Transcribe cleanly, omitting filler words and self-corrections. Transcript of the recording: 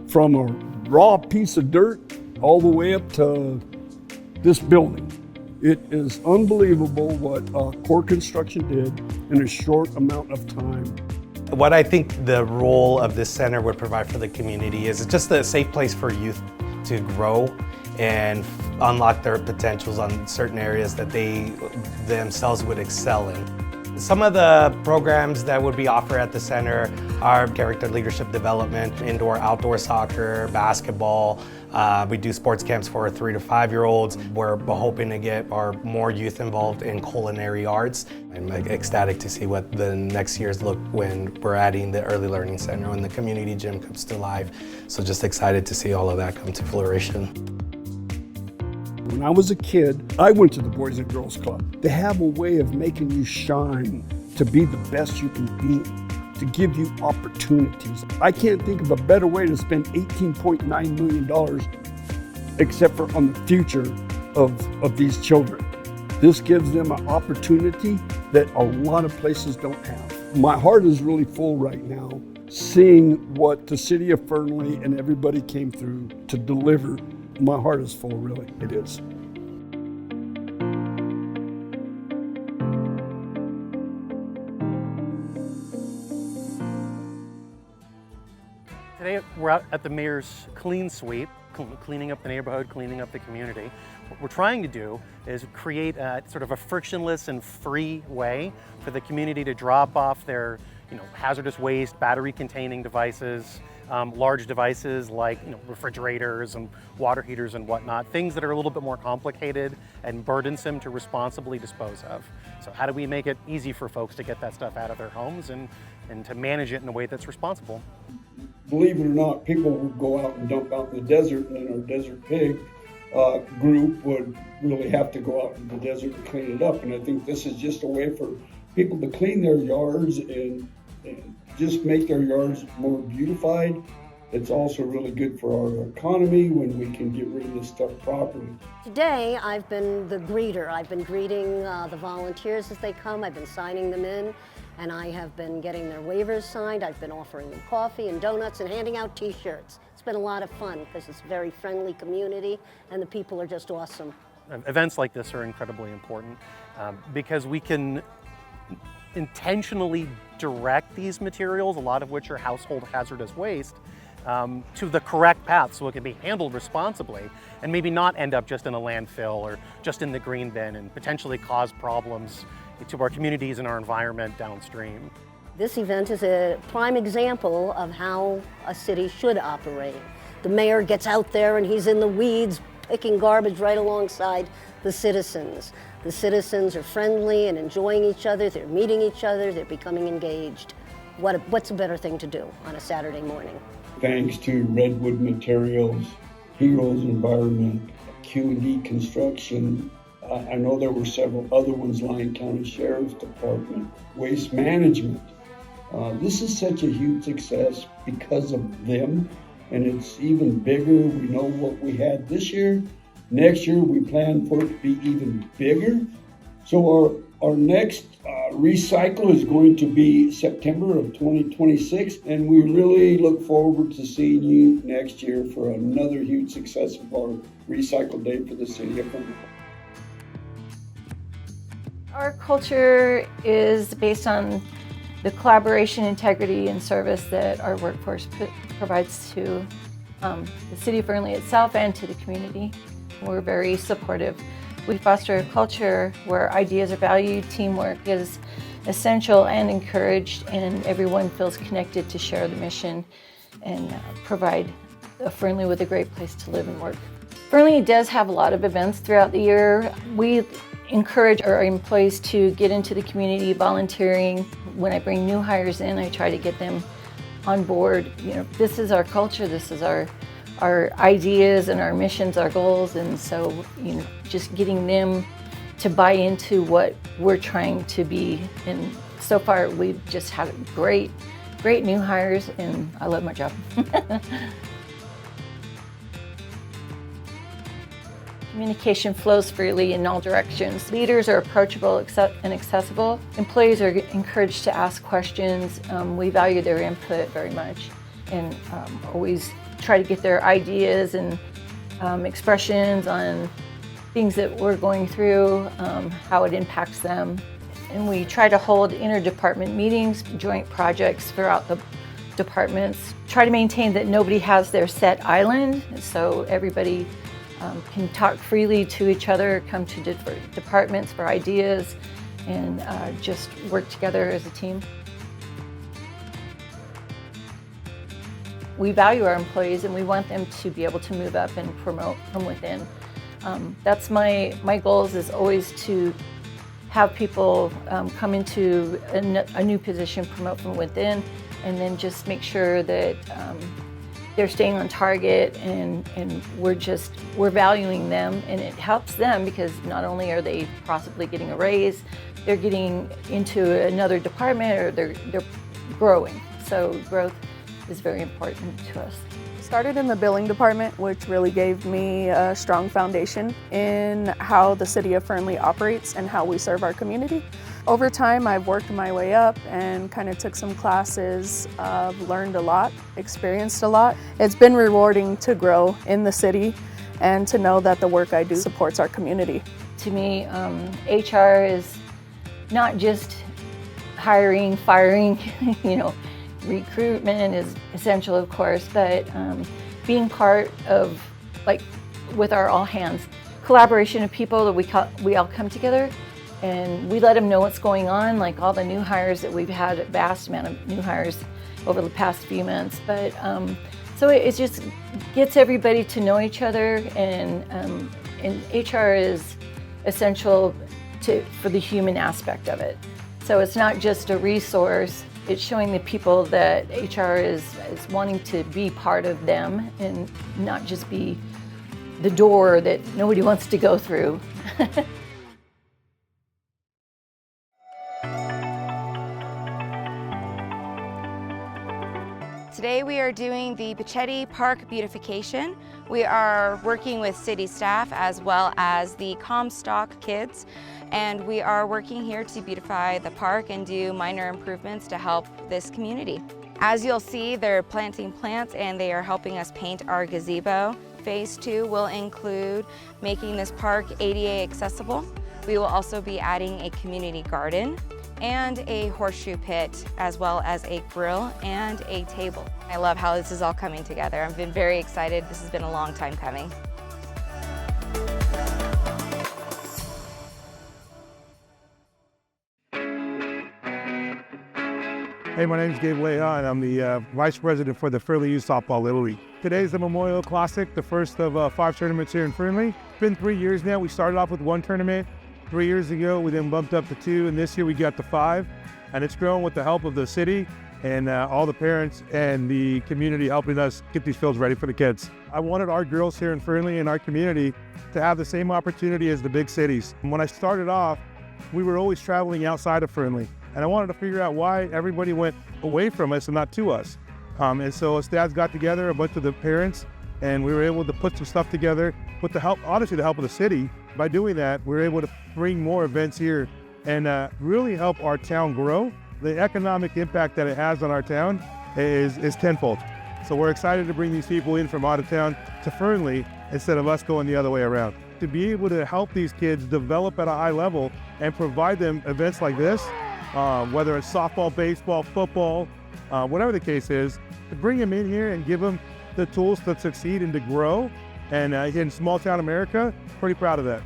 from a raw piece of dirt all the way up to this building. It is unbelievable what core construction did in a short amount of time. What I think the role of this center would provide for the community is just a safe place for youth to grow and unlock their potentials on certain areas that they themselves would excel in. Some of the programs that would be offered at the center are character leadership development, indoor-outdoor soccer, basketball. We do sports camps for 3 to 5-year-olds. We're hoping to get our more youth involved in culinary arts. I'm ecstatic to see what the next years look when we're adding the early learning center when the community gym comes to life. So just excited to see all of that come to fruition. When I was a kid, I went to the Boys and Girls Club. They have a way of making you shine to be the best you can be, to give you opportunities. I can't think of a better way to spend $18.9 million except for on the future of these children. This gives them an opportunity that a lot of places don't have. My heart is really full right now, seeing what the city of Fernley and everybody came through to deliver. My heart is full, really, it is. Today we're out at the mayor's clean sweep, cleaning up the neighborhood, cleaning up the community. What we're trying to do is create a sort of a frictionless and free way for the community to drop off their hazardous waste, battery-containing devices, large devices like refrigerators and water heaters and whatnot, things that are a little bit more complicated and burdensome to responsibly dispose of. So how do we make it easy for folks to get that stuff out of their homes and to manage it in a way that's responsible? Believe it or not, people would go out and dump out in the desert, and then our Desert Pig group would really have to go out in the desert and clean it up. And I think this is just a way for people to clean their yards and just make their yards more beautified. It's also really good for our economy when we can get rid of this stuff properly. Today, I've been the greeter. I've been greeting the volunteers as they come. I've been signing them in, and I have been getting their waivers signed. I've been offering them coffee and donuts and handing out t-shirts. It's been a lot of fun because it's a very friendly community and the people are just awesome. Events like this are incredibly important because we can intentionally direct these materials, a lot of which are household hazardous waste, to the correct path so it can be handled responsibly and maybe not end up just in a landfill or just in the green bin and potentially cause problems to our communities and our environment downstream. This event is a prime example of how a city should operate. The mayor gets out there and he's in the weeds picking garbage right alongside the citizens. The citizens are friendly and enjoying each other, they're meeting each other, they're becoming engaged. What's a better thing to do on a Saturday morning? Thanks to Redwood Materials, Heroes Environment, Q&D Construction, I know there were several other ones, Lyon County Sheriff's Department, Waste Management. This is such a huge success because of them, and it's even bigger. We know what we had this year. Next year, we plan for it to be even bigger. So our next recycle is going to be September of 2026, and we really look forward to seeing you next year for another huge success of our Recycle Day for the City of Fernley. Our culture is based on the collaboration, integrity, and service that our workforce provides to the City of Fernley itself and to the community. We're very supportive. We foster a culture where ideas are valued, teamwork is essential and encouraged, and everyone feels connected to share the mission and provide Fernley with a great place to live and work. Fernley does have a lot of events throughout the year. We encourage our employees to get into the community volunteering. When I bring new hires in, I try to get them on board. This is our culture, this is our ideas and our missions, our goals, and so just getting them to buy into what we're trying to be. And so far we've just had great new hires, and I love my job. Communication flows freely in all directions. Leaders are approachable and accessible. Employees are encouraged to ask questions. We value their input very much, and always try to get their ideas and expressions on things that we're going through, how it impacts them. And we try to hold interdepartment meetings, joint projects throughout the departments. Try to maintain that nobody has their set island, so everybody can talk freely to each other, come to different departments for ideas, and just work together as a team. We value our employees and we want them to be able to move up and promote from within. That's my goals, is always to have people come into a new position, promote from within, and then just make sure that they're staying on target, and we're valuing them, and it helps them because not only are they possibly getting a raise, they're getting into another department, or they're growing. So growth is very important to us. Started in the billing department, which really gave me a strong foundation in how the city of Fernley operates and how we serve our community. Over time, I've worked my way up and kind of took some classes, learned a lot, experienced a lot. It's been rewarding to grow in the city and to know that the work I do supports our community. To me, HR is not just hiring, firing, recruitment is essential, of course, but being part of, like, with our all hands, collaboration of people that we all come together and we let them know what's going on, like all the new hires that we've had, a vast amount of new hires over the past few months. But so it just gets everybody to know each other, and HR is essential for the human aspect of it. So it's not just a resource. It's showing the people that HR is wanting to be part of them and not just be the door that nobody wants to go through. Today we are doing the Pachetti Park beautification. We are working with city staff as well as the Comstock kids, and we are working here to beautify the park and do minor improvements to help this community. As you'll see, they're planting plants and they are helping us paint our gazebo. Phase 2 will include making this park ADA accessible. We will also be adding a community garden and a horseshoe pit, as well as a grill and a table. I love how this is all coming together. I've been very excited. This has been a long time coming. Hey, my name is Gabe Leon. I'm the Vice President for the Fernley Youth Softball Little League. Today's the Memorial Classic, the first of 5 tournaments here in Fernley. It's been 3 years now. We started off with 1 tournament 3 years ago. We then bumped up to 2, and this year we got to 5. And it's grown with the help of the city and all the parents and the community helping us get these fields ready for the kids. I wanted our girls here in Fernley and our community to have the same opportunity as the big cities. And when I started off, we were always traveling outside of Fernley. And I wanted to figure out why everybody went away from us and not to us. And so us dads got together, a bunch of the parents, and we were able to put some stuff together with the help, honestly, the help of the city. By doing that, we were able to bring more events here and really help our town grow. The economic impact that it has on our town is tenfold. So we're excited to bring these people in from out of town to Fernley instead of us going the other way around. To be able to help these kids develop at a high level and provide them events like this, whether it's softball, baseball, football, whatever the case is, to bring them in here and give them the tools to succeed and to grow. And in small town America, pretty proud of that.